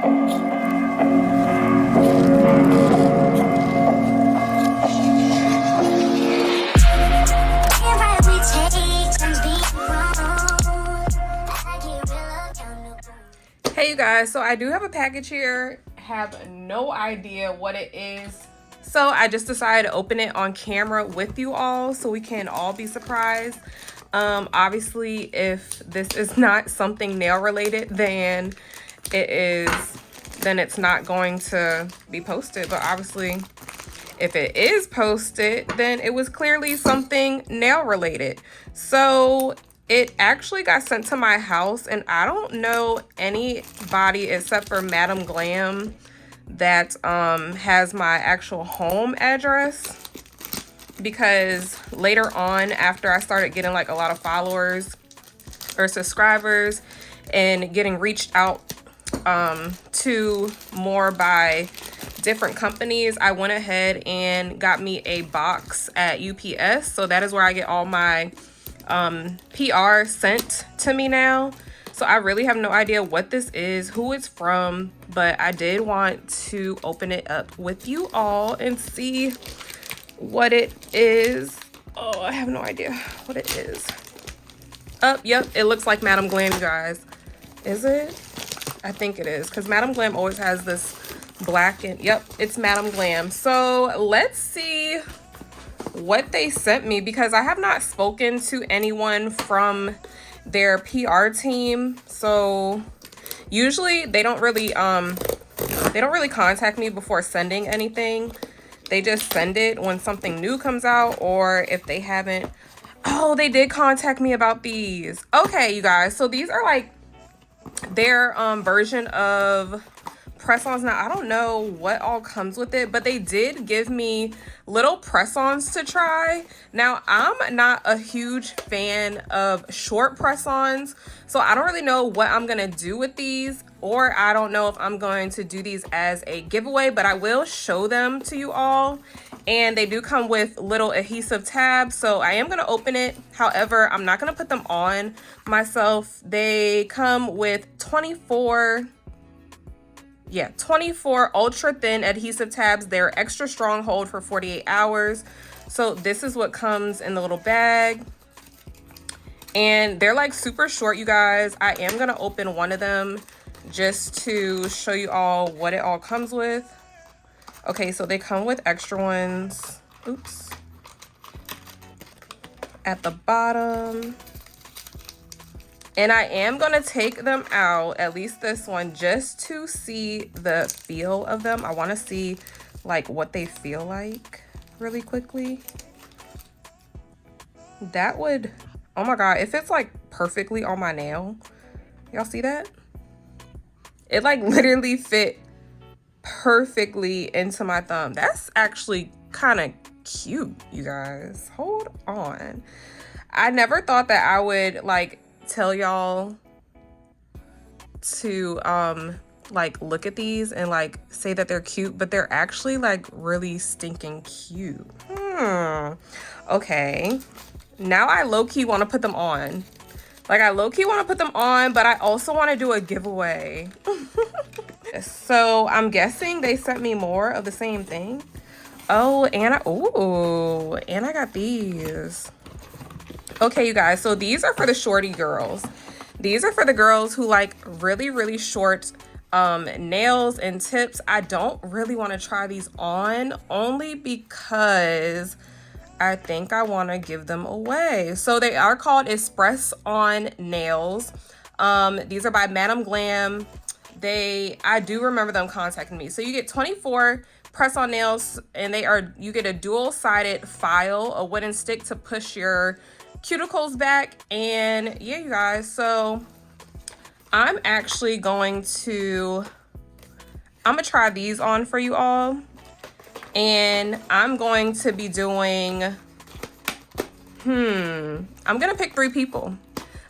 Hey you guys, so I do have a package here. Have no idea what it is. So I just decided to open it on camera with you all so we can all be surprised. Obviously, if this is not something nail related, then it's not going to be posted. But obviously, if it is posted, then it was clearly something nail related. So it actually got sent to my house, and I don't know anybody except for Madam Glam that has my actual home address, because later on, after I started getting like a lot of followers or subscribers and getting reached out to more by different companies, I went ahead and got me a box at UPS. So that is where I get all my PR sent to me now. So I really have no idea what this is, who it's from, but I did want to open it up with you all and see what it is. Oh, I have no idea what it is. Oh, yep, it looks like Madam Glam, you guys. Is it? I think it is, because Madam Glam always has this black and yep, it's Madam Glam. So let's see what they sent me, because I have not spoken to anyone from their PR team. So usually they don't really contact me before sending anything. They just send it when something new comes out, or if they haven't. Oh, they did contact me about these. Okay, you guys, so these are like their version of press-ons. Now, I don't know what all comes with it, but they did give me little press-ons to try. Now, I'm not a huge fan of short press-ons, so I don't really know what I'm gonna do with these, or I don't know if I'm going to do these as a giveaway, but I will show them to you all. And they do come with little adhesive tabs, so I am going to open it. However, I'm not going to put them on myself. They come with 24 ultra thin adhesive tabs. They're extra strong hold for 48 hours. So this is what comes in the little bag. And they're like super short, you guys. I am going to open one of them just to show you all what it all comes with. Okay, so they come with extra ones. Oops. At the bottom. And I am going to take them out, at least this one, just to see the feel of them. I want to see like what they feel like really quickly. That would, oh my God, it fits like perfectly on my nail. Y'all see that? It like literally fit perfectly into my thumb. That's actually kind of cute, you guys. Hold on. I never thought that I would like tell y'all to like look at these and like say that they're cute, but they're actually like really stinking cute. Okay, now I low-key want to put them on. Like, I low-key want to put them on, but I also want to do a giveaway. So I'm guessing they sent me more of the same thing. Oh, and I got these. Okay, you guys, so these are for the shorty girls. These are for the girls who like really, really short nails and tips. I don't really want to try these on, only because I think I want to give them away. So they are called Express On Nails. These are by Madam Glam. I do remember them contacting me. So you get 24 press-on nails, and you get a dual-sided file, a wooden stick to push your cuticles back. And yeah, you guys, so I'm actually going to try these on for you all. And I'm going to be doing, I'm going to pick 3 people.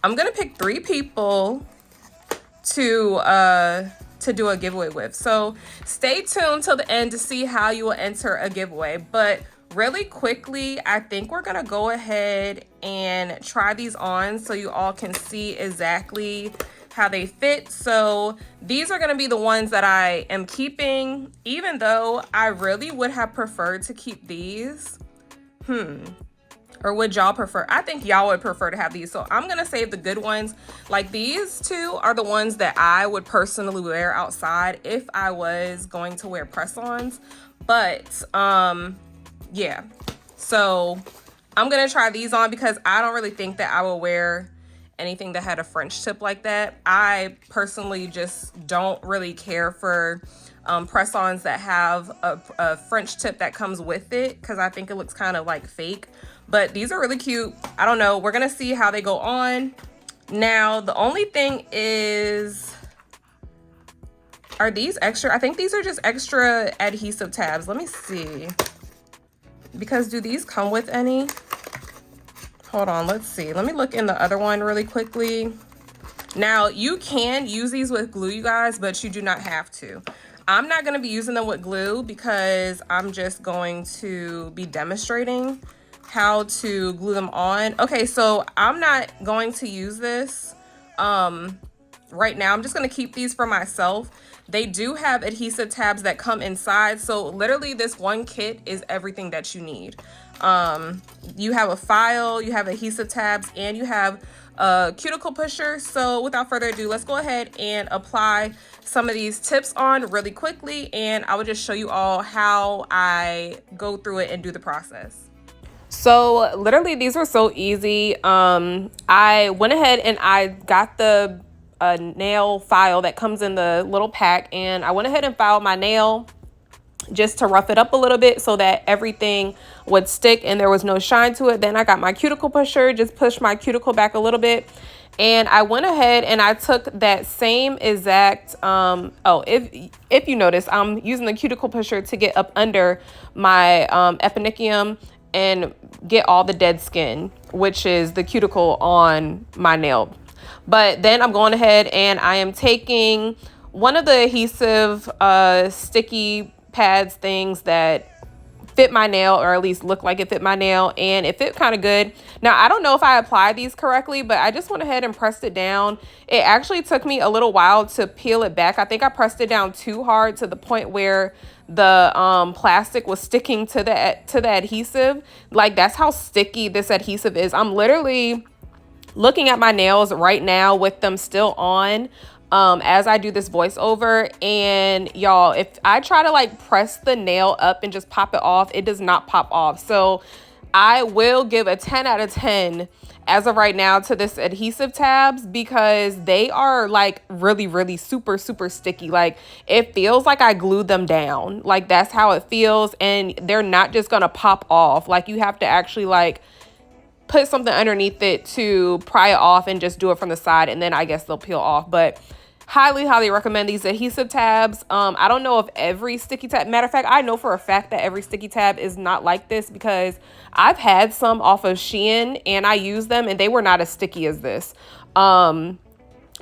I'm going to pick 3 people to do a giveaway with. So stay tuned till the end to see how you will enter a giveaway. But really quickly, I think we're going to go ahead and try these on so you all can see exactly how they fit. So these are going to be the ones that I am keeping, even though I really would have preferred to keep these. Or would y'all prefer? I think y'all would prefer to have these. So I'm going to save the good ones. Like these two are the ones that I would personally wear outside if I was going to wear press-ons. But yeah. So I'm going to try these on because I don't really think that I will wear anything that had a French tip like that. I personally just don't really care for press-ons that have a French tip that comes with it because I think it looks kind of like fake. But these are really cute. I don't know. We're going to see how they go on. Now, the only thing is, are these extra? I think these are just extra adhesive tabs. Let me see. Because do these come with any? Hold on, let's see. Let me look in the other one really quickly. Now, you can use these with glue, you guys, but you do not have to. I'm not going to be using them with glue because I'm just going to be demonstrating how to glue them on. Okay, so I'm not going to use this right now. I'm just going to keep these for myself. They do have adhesive tabs that come inside. So literally this one kit is everything that you need. You have a file, you have adhesive tabs, and you have a cuticle pusher. So without further ado, let's go ahead and apply some of these tips on really quickly, and I will just show you all how I go through it and do the process. So literally these were so easy. I went ahead and I got the nail file that comes in the little pack, and I went ahead and filed my nail just to rough it up a little bit so that everything would stick and there was no shine to it. Then I got my cuticle pusher, just pushed my cuticle back a little bit, and I went ahead and I took that same exact if you notice, I'm using the cuticle pusher to get up under my epinicium and get all the dead skin, which is the cuticle on my nail. But then I'm going ahead and I am taking one of the adhesive sticky pads things that fit my nail, or at least look like it fit my nail, and it fit kind of good. Now, I don't know if I applied these correctly, but I just went ahead and pressed it down. It actually took me a little while to peel it back. I think I pressed it down too hard to the point where the plastic was sticking to the adhesive. Like, that's how sticky this adhesive is. I'm literally looking at my nails right now with them still on as I do this voiceover, and y'all, if I try to like press the nail up and just pop it off, it does not pop off. So I will give a 10 out of 10 as of right now to this adhesive tabs, because they are like really super sticky. Like, it feels like I glued them down. Like, that's how it feels, and they're not just gonna pop off. Like, you have to actually like put something underneath it to pry it off and just do it from the side, and then I guess they'll peel off. But highly recommend these adhesive tabs. I don't know if every sticky tab, matter of fact, I know for a fact that every sticky tab is not like this, because I've had some off of Shein and I used them and they were not as sticky as this. My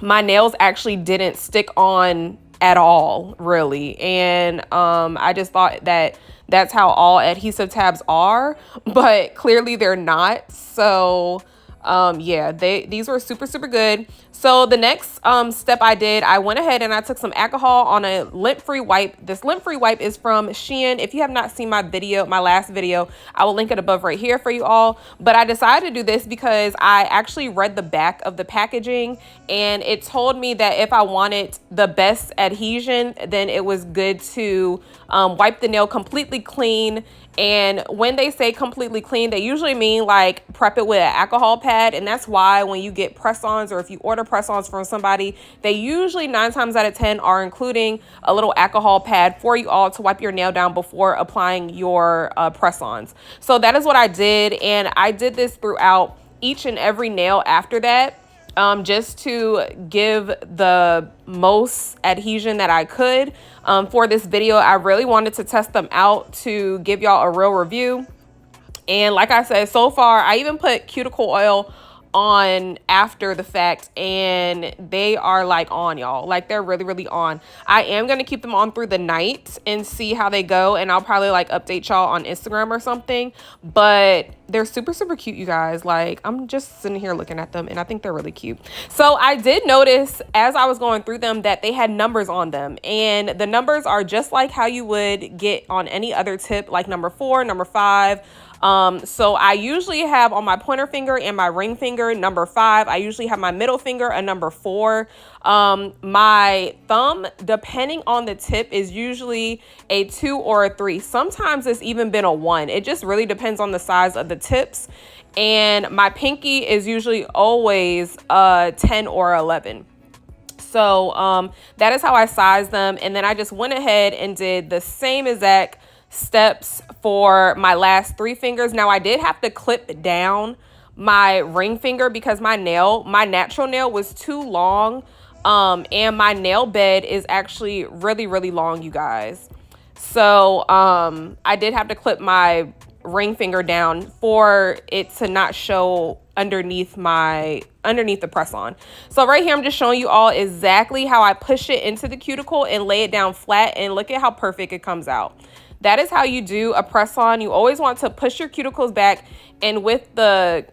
nails actually didn't stick on at all, really, and I just thought that that's how all adhesive tabs are, but clearly they're not. So yeah, these were super good. So the next step I did, I went ahead and I took some alcohol on a lint-free wipe. This lint-free wipe is from Shein. If you have not seen my last video, I will link it above right here for you all. But I decided to do this because I actually read the back of the packaging, and it told me that if I wanted the best adhesion, then it was good to wipe the nail completely clean. And when they say completely clean, they usually mean like prep it with an alcohol pad. And that's why when you get press-ons, or if you order press-ons from somebody, they usually 9 times out of 10 are including a little alcohol pad for you all to wipe your nail down before applying your press-ons. So that is what I did, and I did this throughout each and every nail after that. Just to give the most adhesion that I could. For this video, I really wanted to test them out to give y'all a real review. And like I said, so far, I even put cuticle oil on after the fact, and they are like on, y'all. Like, they're really, really on. I am going to keep them on through the night and see how they go, and I'll probably like update y'all on Instagram or something. But they're super, super cute, you guys. Like, I'm just sitting here looking at them, and I think they're really cute. So I did notice as I was going through them that they had numbers on them, and the numbers are just like how you would get on any other tip, like number 4, number 5. So I usually have on my pointer finger and my ring finger number 5. I usually have my middle finger a number 4. My thumb, depending on the tip, is usually a 2 or a 3. Sometimes it's even been a 1. It just really depends on the size of the tips. And my pinky is usually always a 10 or 11. So that is how I size them. And then I just went ahead and did the same exact steps for my last 3 fingers. Now, I did have to clip down my ring finger because my natural nail was too long. And my nail bed is actually really, really long, you guys. So I did have to clip my ring finger down for it to not show underneath the press on. So right here, I'm just showing you all exactly how I push it into the cuticle and lay it down flat, and look at how perfect it comes out. That is how you do a press on. You always want to push your cuticles back, and with the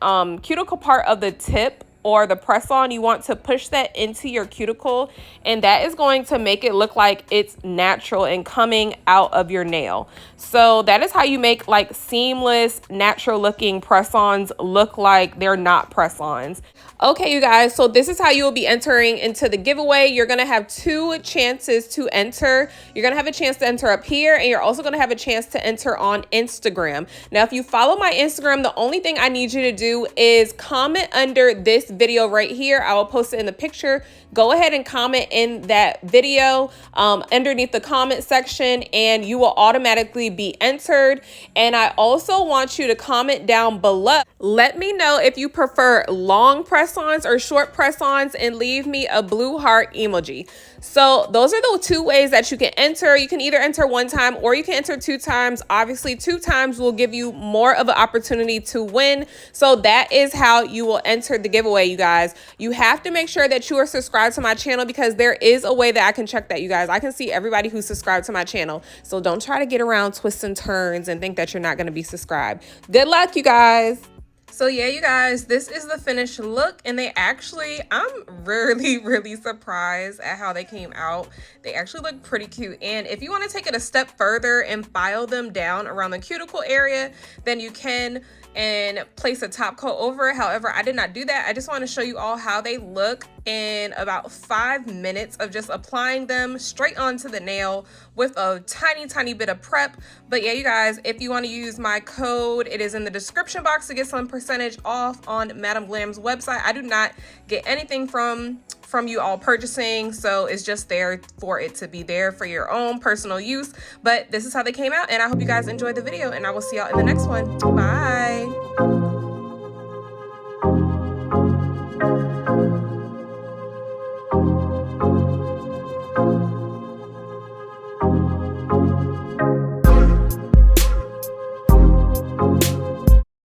cuticle part of the tip or the press on, you want to push that into your cuticle, and that is going to make it look like it's natural and coming out of your nail. So that is how you make like seamless, natural looking press-ons look like they're not press-ons. Okay, you guys, so this is how you will be entering into the giveaway. You're going to have 2 chances to enter. You're going to have a chance to enter up here, and you're also going to have a chance to enter on Instagram. Now, if you follow my Instagram, the only thing I need you to do is comment under this video right here. I will post it in the picture. Go ahead and comment in that video underneath the comment section, and you will automatically be entered. And I also want you to comment down below. Let me know if you prefer long press-ons or short press-ons, and leave me a blue heart emoji. So those are the 2 ways that you can enter. You can either enter 1 time or you can enter 2 times. Obviously, 2 times will give you more of an opportunity to win. So that is how you will enter the giveaway, you guys. You have to make sure that you are subscribed to my channel, because there is a way that I can check that, you guys. I can see everybody who's subscribed to my channel. So don't try to get around twists and turns and think that you're not going to be subscribed. Good luck, you guys. So yeah, you guys, this is the finished look, and I'm really, really surprised at how they came out. They actually look pretty cute. And if you want to take it a step further and file them down around the cuticle area, then you can, and place a top coat over it. However, I did not do that. I just want to show you all how they look in about 5 minutes of just applying them straight onto the nail with a tiny, tiny bit of prep. But yeah, you guys, if you want to use my code, it is in the description box to get some percentage off on Madam Glam's website. I do not get anything from you all purchasing, so it's just there for it to be there for your own personal use. But this is how they came out, and I hope you guys enjoyed the video, and I will see y'all in the next one. Bye.